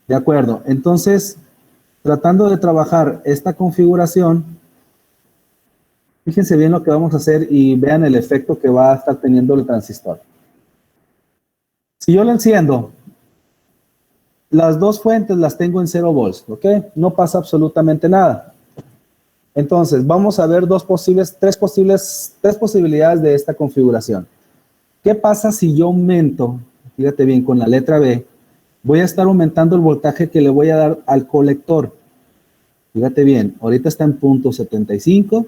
De acuerdo. Entonces, tratando de trabajar esta configuración, fíjense bien lo que vamos a hacer y vean el efecto que va a estar teniendo el transistor. Si yo lo enciendo, las dos fuentes las tengo en 0 volts, ¿ok? No pasa absolutamente nada. Entonces, vamos a ver tres posibilidades de esta configuración. ¿Qué pasa si yo aumento? Fíjate bien, con la letra B, voy a estar aumentando el voltaje que le voy a dar al colector. Fíjate bien, ahorita está en punto 75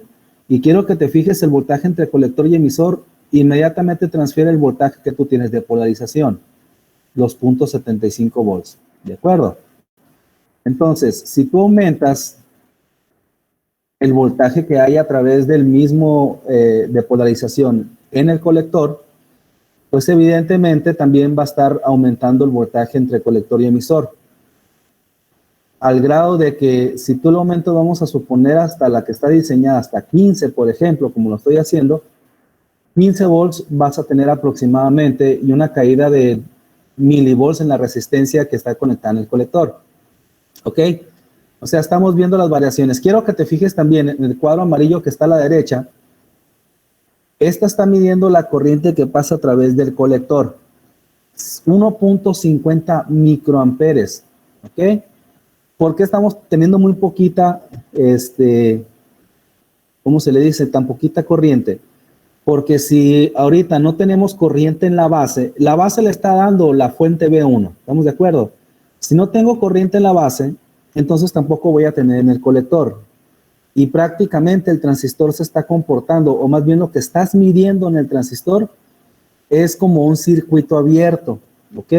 y quiero que te fijes el voltaje entre colector y emisor, inmediatamente transfiere el voltaje que tú tienes de polarización, los puntos 75 volts, ¿de acuerdo? Entonces, si tú aumentas el voltaje que hay a través del mismo de polarización en el colector, pues evidentemente también va a estar aumentando el voltaje entre colector y emisor. Al grado de que si tú lo aumentas, vamos a suponer hasta la que está diseñada, hasta 15, por ejemplo, como lo estoy haciendo, 15 volts vas a tener aproximadamente y una caída de milivolts en la resistencia que está conectada en el colector. ¿Ok? O sea, estamos viendo las variaciones. Quiero que te fijes también en el cuadro amarillo que está a la derecha. Esta está midiendo la corriente que pasa a través del colector. 1.50 microamperes. ¿Ok? ¿Por qué estamos teniendo muy poquita, ¿cómo se le dice? Tan poquita corriente. Porque si ahorita no tenemos corriente en la base le está dando la fuente B1. ¿Estamos de acuerdo? Si no tengo corriente en la base, entonces tampoco voy a tener en el colector. Y prácticamente el transistor se está comportando, o más bien lo que estás midiendo en el transistor es como un circuito abierto, ¿ok?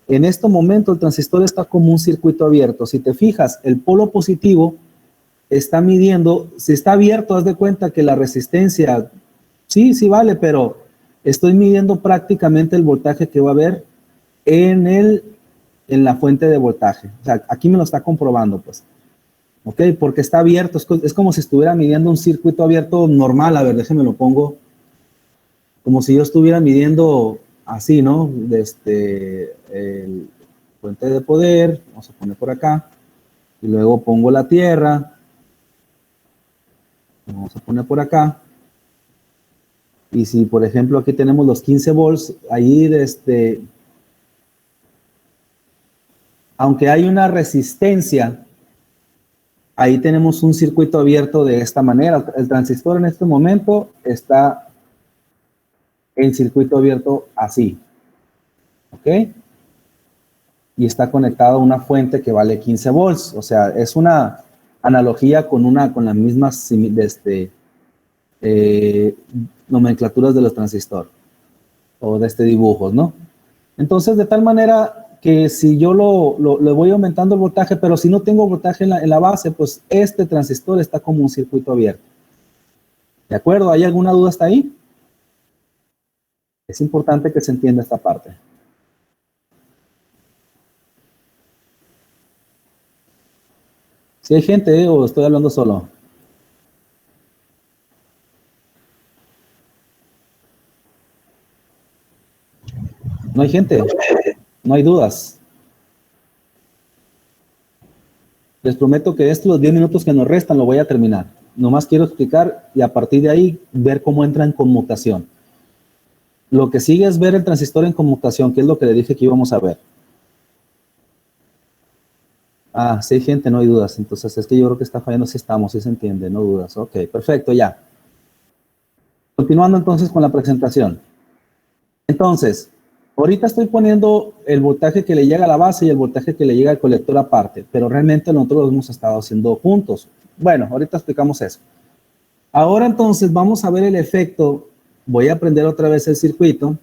En este momento el transistor está como un circuito abierto. Si te fijas, el polo positivo está midiendo, si está abierto, haz de cuenta que la resistencia, sí vale, pero estoy midiendo prácticamente el voltaje que va a haber en la fuente de voltaje. O sea, aquí me lo está comprobando, pues. ¿Ok? Porque está abierto, es como si estuviera midiendo un circuito abierto normal. A ver, déjenme lo pongo. Como si yo estuviera midiendo así, ¿no? El fuente de poder, vamos a poner por acá, y luego pongo la tierra, vamos a poner por acá, y si por ejemplo aquí tenemos los 15 volts, ahí aunque hay una resistencia, ahí tenemos un circuito abierto de esta manera. El transistor en este momento está en circuito abierto así, ¿ok? Y está conectado a una fuente que vale 15 volts. O sea, es una analogía con las mismas nomenclaturas de los transistores o de dibujos, ¿no? Entonces, de tal manera que si yo le voy aumentando el voltaje, pero si no tengo voltaje en la base, pues este transistor está como un circuito abierto. ¿De acuerdo? ¿Hay alguna duda hasta ahí? Es importante que se entienda esta parte. ¿Sí hay gente o estoy hablando solo? ¿No hay gente? ¿No hay dudas? Les prometo que los 10 minutos que nos restan lo voy a terminar. Nomás quiero explicar y a partir de ahí ver cómo entra en conmutación. Lo que sigue es ver el transistor en conmutación, que es lo que le dije que íbamos a ver. Ah, sí hay gente, no hay dudas. Entonces es que yo creo que está fallando, sí estamos, sí se entiende, no dudas. Ok, perfecto, ya. Continuando entonces con la presentación. Entonces, ahorita estoy poniendo el voltaje que le llega a la base y el voltaje que le llega al colector aparte, pero realmente nosotros los hemos estado haciendo juntos. Bueno, ahorita explicamos eso. Ahora entonces vamos a ver el efecto. Voy a prender otra vez el circuito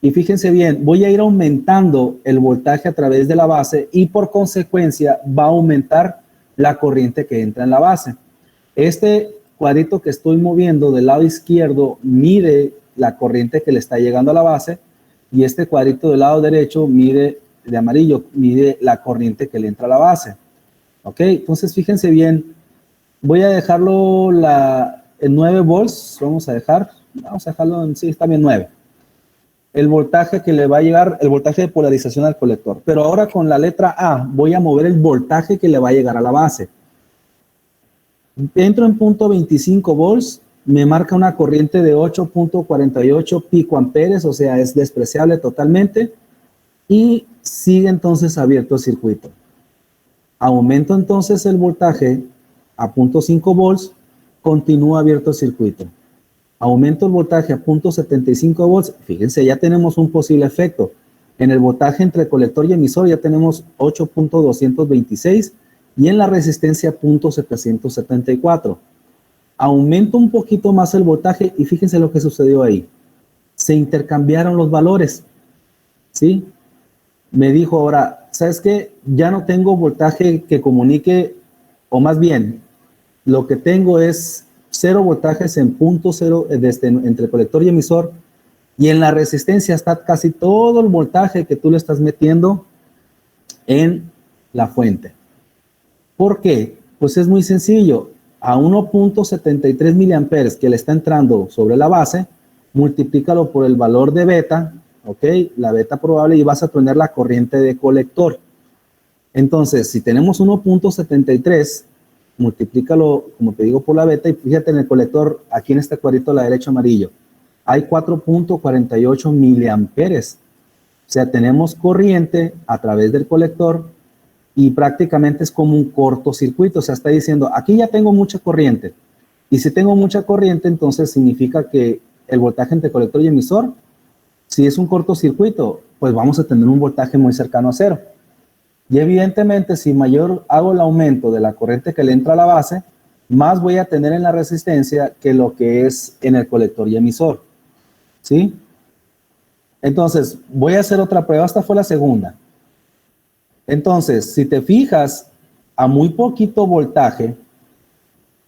y fíjense bien, voy a ir aumentando el voltaje a través de la base y por consecuencia va a aumentar la corriente que entra en la base. Este cuadrito que estoy moviendo del lado izquierdo mide la corriente que le está llegando a la base y este cuadrito del lado derecho mide, de amarillo, mide la corriente que le entra a la base. ¿Ok? Entonces fíjense bien, voy a dejarlo en 9 volts, vamos a dejarlo en, sí, está bien 9. el voltaje que le va a llegar, el voltaje de polarización al colector. Pero ahora con la letra A voy a mover el voltaje que le va a llegar a la base. Entro en punto 25 volts, me marca una corriente de 8.48 picoamperes, o sea, es despreciable totalmente, y sigue entonces abierto el circuito. Aumento entonces el voltaje a 0.5 volts, continúa abierto el circuito. Aumento el voltaje a 0.75 volts, fíjense, ya tenemos un posible efecto. En el voltaje entre colector y emisor ya tenemos 8.226 y en la resistencia 0.774. Aumento un poquito más el voltaje y fíjense lo que sucedió ahí. Se intercambiaron los valores, ¿sí? Me dijo ahora, ¿sabes qué? Ya no tengo voltaje que comunique, o más bien, lo que tengo es 0 voltajes en punto 0 entre colector y emisor, y en la resistencia está casi todo el voltaje que tú le estás metiendo en la fuente. ¿Por qué? Pues es muy sencillo. A 1.73 miliamperes que le está entrando sobre la base, multiplícalo por el valor de beta, ¿ok? La beta probable, y vas a tener la corriente de colector. Entonces, si tenemos 1.73, multiplícalo, como te digo, por la beta, y fíjate en el colector, aquí en este cuadrito a la derecha amarillo, hay 4.48 miliamperes. O sea, tenemos corriente a través del colector y prácticamente es como un cortocircuito. O sea, está diciendo, aquí ya tengo mucha corriente. Y si tengo mucha corriente, entonces significa que el voltaje entre colector y emisor, si es un cortocircuito, pues vamos a tener un voltaje muy cercano a cero. Y evidentemente, si mayor hago el aumento de la corriente que le entra a la base, más voy a tener en la resistencia que lo que es en el colector y emisor. ¿Sí? Entonces, voy a hacer otra prueba. Esta fue la segunda. Entonces, si te fijas, a muy poquito voltaje,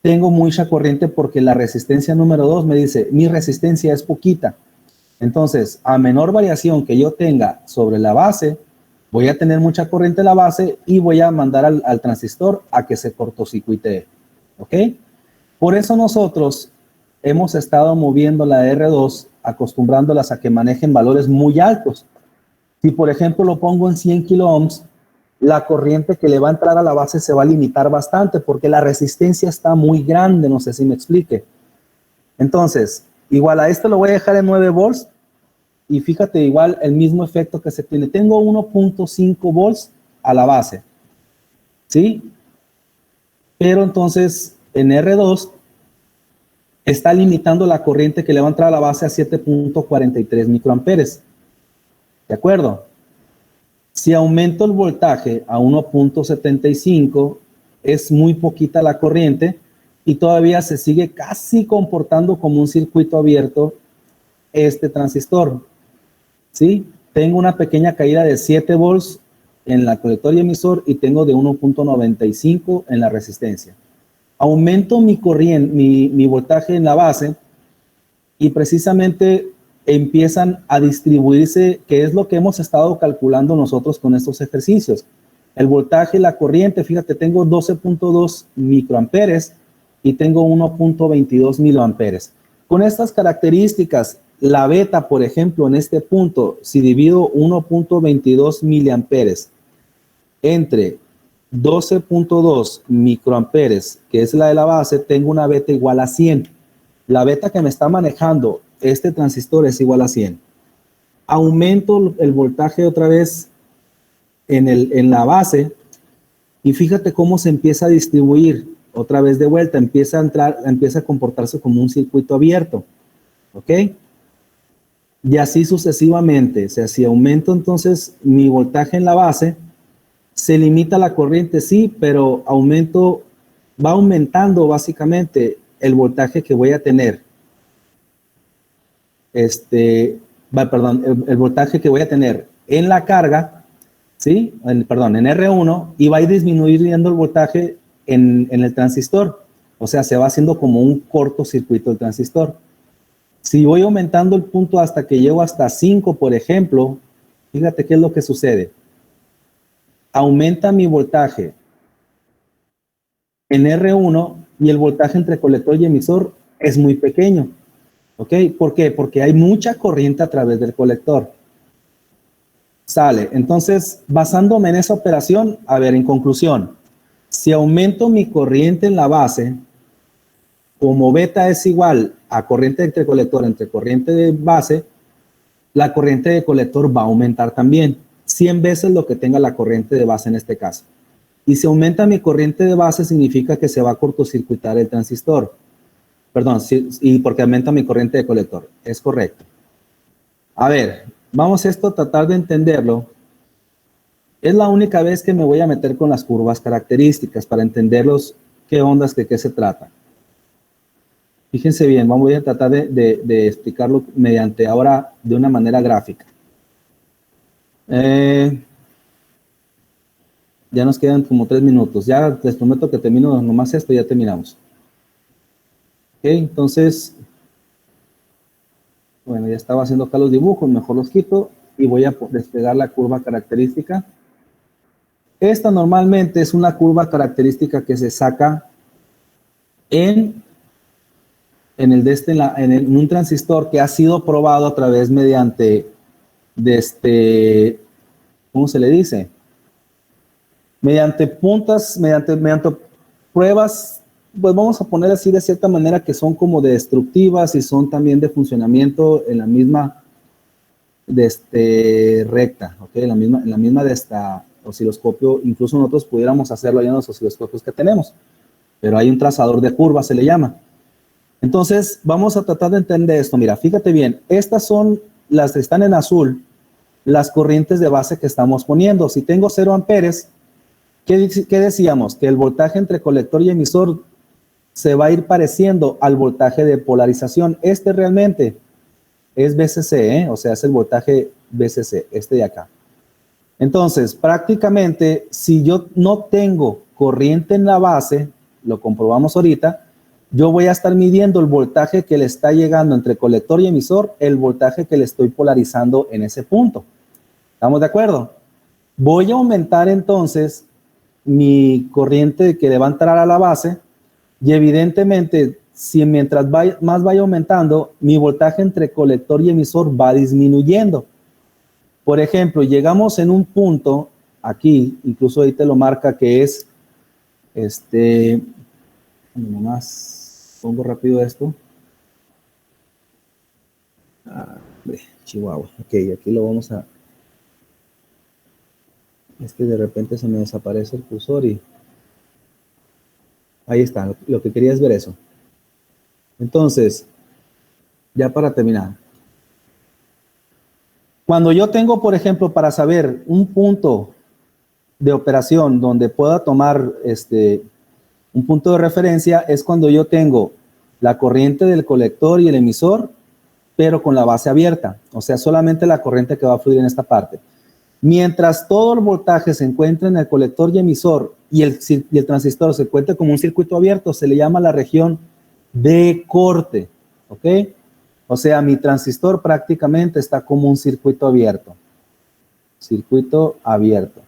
tengo mucha corriente porque la resistencia número 2 me dice, mi resistencia es poquita. Entonces, a menor variación que yo tenga sobre la base, voy a tener mucha corriente en la base y voy a mandar al transistor a que se cortocircuitee. ¿Ok? Por eso nosotros hemos estado moviendo la R2, acostumbrándolas a que manejen valores muy altos. Si, por ejemplo, lo pongo en 100 kilo ohms, la corriente que le va a entrar a la base se va a limitar bastante porque la resistencia está muy grande, no sé si me explique. Entonces, igual a esto lo voy a dejar en 9 volts y fíjate igual el mismo efecto que se tiene. Tengo 1.5 volts a la base, ¿sí? Pero entonces en R2 está limitando la corriente que le va a entrar a la base a 7.43 microamperes. ¿De acuerdo? Si aumento el voltaje a 1.75, es muy poquita la corriente y todavía se sigue casi comportando como un circuito abierto este transistor. ¿Sí? Tengo una pequeña caída de 7 volts en la colector y emisor y tengo de 1.95 en la resistencia. Aumento mi corriente, mi voltaje en la base y precisamente empiezan a distribuirse, que es lo que hemos estado calculando nosotros con estos ejercicios. El voltaje y la corriente, fíjate, tengo 12.2 microamperes y tengo 1.22 miloamperes. Con estas características, la beta, por ejemplo, en este punto, si divido 1.22 miliamperes entre 12.2 microamperes, que es la de la base, tengo una beta igual a 100. La beta que me está manejando este transistor es igual a 100. Aumento el voltaje otra vez en la base y fíjate cómo se empieza a distribuir otra vez de vuelta, empieza a comportarse como un circuito abierto. ¿Ok? Y así sucesivamente. O sea, si aumento entonces mi voltaje en la base, se limita la corriente, sí, pero va aumentando básicamente el voltaje que voy a tener. El voltaje que voy a tener en la carga, ¿sí? En R1, y va a ir disminuyendo el voltaje en el transistor. O sea, se va haciendo como un cortocircuito el transistor. Si voy aumentando el punto hasta que llego hasta 5, por ejemplo, fíjate qué es lo que sucede. Aumenta mi voltaje en R1 y el voltaje entre colector y emisor es muy pequeño. ¿Ok? ¿Por qué? Porque hay mucha corriente a través del colector. Sale. Entonces, basándome en esa operación, a ver, en conclusión, si aumento mi corriente en la base, como beta es igual a corriente entre colector entre corriente de base, la corriente de colector va a aumentar también, 100 veces lo que tenga la corriente de base en este caso. Y si aumenta mi corriente de base, significa que se va a cortocircuitar el transistor. Perdón, y porque aumenta mi corriente de colector. Es correcto. A ver, vamos esto a tratar de entenderlo. Es la única vez que me voy a meter con las curvas características para entenderlos qué ondas, de qué se trata. Fíjense bien, voy a tratar de explicarlo mediante ahora de una manera gráfica. Ya nos quedan como 3 minutos. Ya les prometo que termino nomás esto y ya terminamos. Ok, entonces, bueno, ya estaba haciendo acá los dibujos, mejor los quito y voy a desplegar la curva característica. Esta normalmente es una curva característica que se saca en un transistor que ha sido probado a través mediante ¿cómo se le dice? Mediante puntas, mediante pruebas, pues vamos a poner así de cierta manera que son como destructivas y son también de funcionamiento en la misma recta, ¿ok? En la misma de esta osciloscopio, incluso nosotros pudiéramos hacerlo allá en los osciloscopios que tenemos, pero hay un trazador de curvas, se le llama. Entonces, vamos a tratar de entender esto. Mira, fíjate bien, estas son las que están en azul, las corrientes de base que estamos poniendo. Si tengo 0 amperes, ¿qué decíamos? Que el voltaje entre colector y emisor se va a ir pareciendo al voltaje de polarización. Este realmente es VCC, o sea, es el voltaje VCC, este de acá. Entonces, prácticamente, si yo no tengo corriente en la base, lo comprobamos ahorita, yo voy a estar midiendo el voltaje que le está llegando entre colector y emisor, el voltaje que le estoy polarizando en ese punto. ¿Estamos de acuerdo? Voy a aumentar entonces mi corriente que le va a entrar a la base y evidentemente, si mientras más vaya aumentando, mi voltaje entre colector y emisor va disminuyendo. Por ejemplo, llegamos en un punto, aquí, incluso ahí te lo marca que es, nomás pongo rápido esto. Chihuahua. Ok, aquí lo vamos a... Es que de repente se me desaparece el cursor y... Ahí está, lo que quería es ver eso. Entonces, ya para terminar. Cuando yo tengo, por ejemplo, para saber un punto de operación donde pueda tomar un punto de referencia, es cuando yo tengo la corriente del colector y el emisor, pero con la base abierta. O sea, solamente la corriente que va a fluir en esta parte. Mientras todo el voltaje se encuentra en el colector y emisor y el transistor se encuentra como un circuito abierto, se le llama la región de corte, ¿ok? O sea, mi transistor prácticamente está como un circuito abierto. Circuito abierto.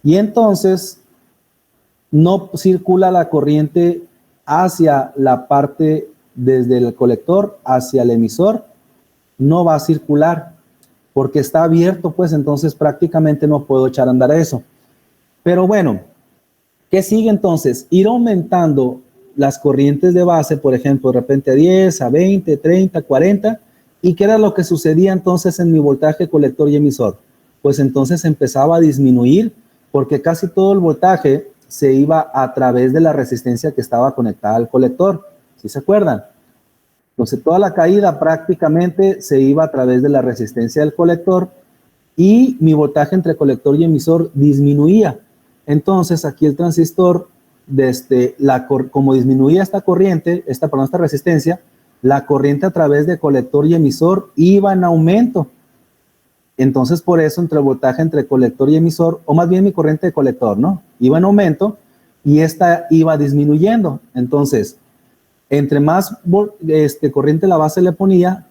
Y entonces, no circula la corriente hacia la parte desde el colector hacia el emisor, no va a circular. Porque está abierto, pues entonces prácticamente no puedo echar a andar eso. Pero bueno, ¿qué sigue entonces? Ir aumentando las corrientes de base, por ejemplo, de repente a 10, a 20, 30, 40. ¿Y qué era lo que sucedía entonces en mi voltaje colector y emisor? Pues entonces empezaba a disminuir porque casi todo el voltaje se iba a través de la resistencia que estaba conectada al colector. ¿Sí se acuerdan? Entonces, toda la caída prácticamente se iba a través de la resistencia del colector y mi voltaje entre colector y emisor disminuía. Entonces, aquí el transistor, como disminuía esta corriente, esta resistencia, la corriente a través de colector y emisor iba en aumento. Entonces, por eso, entre el voltaje entre colector y emisor, o más bien mi corriente de colector, ¿no? Iba en aumento y esta iba disminuyendo. Entonces, entre más corriente la base le ponía,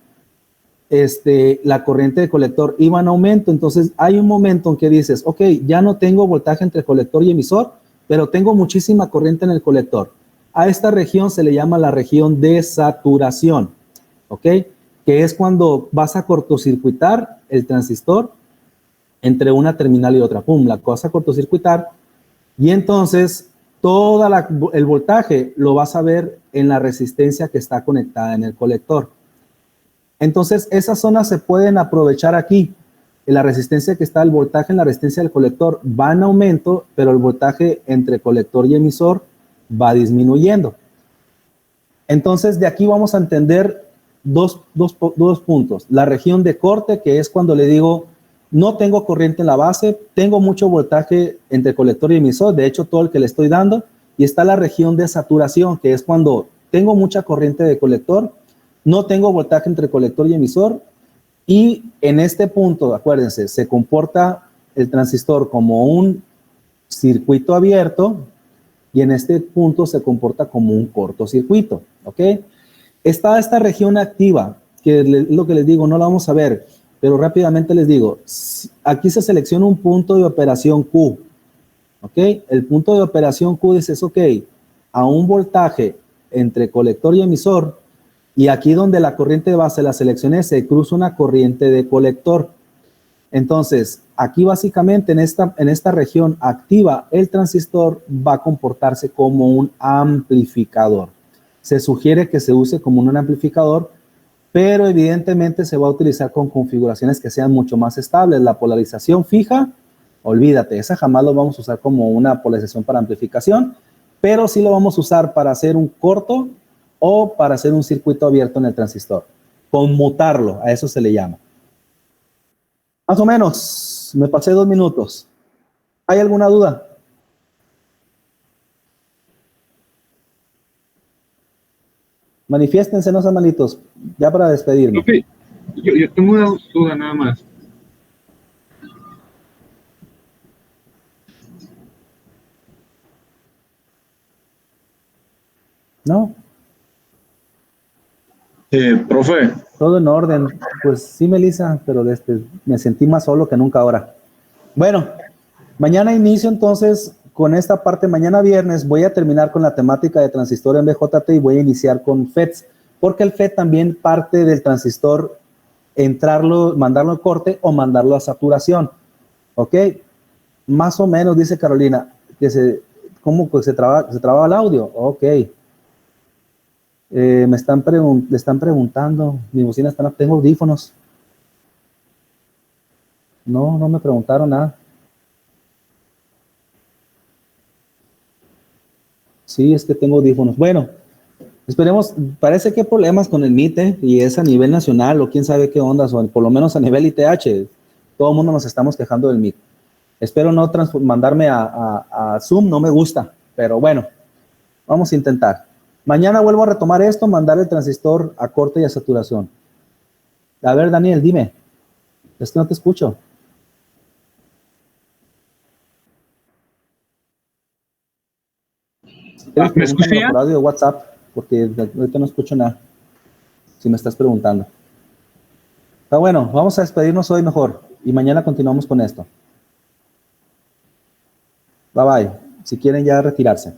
la corriente de colector iba en aumento. Entonces hay un momento en que dices, ok, ya no tengo voltaje entre colector y emisor, pero tengo muchísima corriente en el colector. A esta región se le llama la región de saturación, ok. que es cuando vas a cortocircuitar el transistor entre una terminal y otra. Pum, la cosa a cortocircuitar, y entonces todo el voltaje lo vas a ver en la resistencia que está conectada en el colector. Entonces esas zonas se pueden aprovechar aquí. En la resistencia que está, el voltaje en la resistencia del colector va en aumento, pero el voltaje entre colector y emisor va disminuyendo. Entonces de aquí vamos a entender dos puntos. La región de corte, que es cuando le digo, no tengo corriente en la base, tengo mucho voltaje entre colector y emisor, de hecho todo el que le estoy dando, y está la región de saturación, que es cuando tengo mucha corriente de colector, no tengo voltaje entre colector y emisor, y en este punto, acuérdense, se comporta el transistor como un circuito abierto, y en este punto se comporta como un cortocircuito, ¿ok? Está esta región activa, que es lo que les digo, no la vamos a ver, pero rápidamente les digo, aquí se selecciona un punto de operación Q, ¿ok? El punto de operación Q dices, ok, a un voltaje entre colector y emisor, y aquí donde la corriente de base la seleccioné, se cruza una corriente de colector. Entonces, aquí básicamente en esta región activa, el transistor va a comportarse como un amplificador. Se sugiere que se use como un amplificador, pero evidentemente se va a utilizar con configuraciones que sean mucho más estables. La polarización fija, olvídate, esa jamás lo vamos a usar como una polarización para amplificación, pero sí lo vamos a usar para hacer un corto o para hacer un circuito abierto en el transistor. Conmutarlo, a eso se le llama. Más o menos, me pasé 2 minutos. ¿Hay alguna duda? Manifiéstense, no sean malitos, ya para despedirme. Okay. Yo tengo una duda nada más. ¿No? Profe. Todo en orden. Pues sí, Melissa, pero me sentí más solo que nunca ahora. Bueno, mañana inicio entonces con esta parte. Mañana viernes voy a terminar con la temática de transistor en BJT y voy a iniciar con FETs, porque el FET también parte del transistor, mandarlo al corte o mandarlo a saturación. ¿Ok? Más o menos, dice Carolina, ¿cómo pues se traba el audio? Ok. Le están preguntando, mi bocina tengo audífonos. No me preguntaron nada. Sí, es que tengo audífonos. Bueno, esperemos, parece que hay problemas con el MIT, y es a nivel nacional, o quién sabe qué ondas, o por lo menos a nivel ITH. Todo el mundo nos estamos quejando del MIT. Espero no mandarme a Zoom, no me gusta, pero bueno, vamos a intentar. Mañana vuelvo a retomar esto, mandar el transistor a corte y a saturación. A ver, Daniel, dime. Es que no te escucho. ¿Me escuchas? Por audio de WhatsApp, porque ahorita no escucho nada. Si me estás preguntando. Está bueno, vamos a despedirnos hoy mejor. Y mañana continuamos con esto. Bye bye. Si quieren ya retirarse.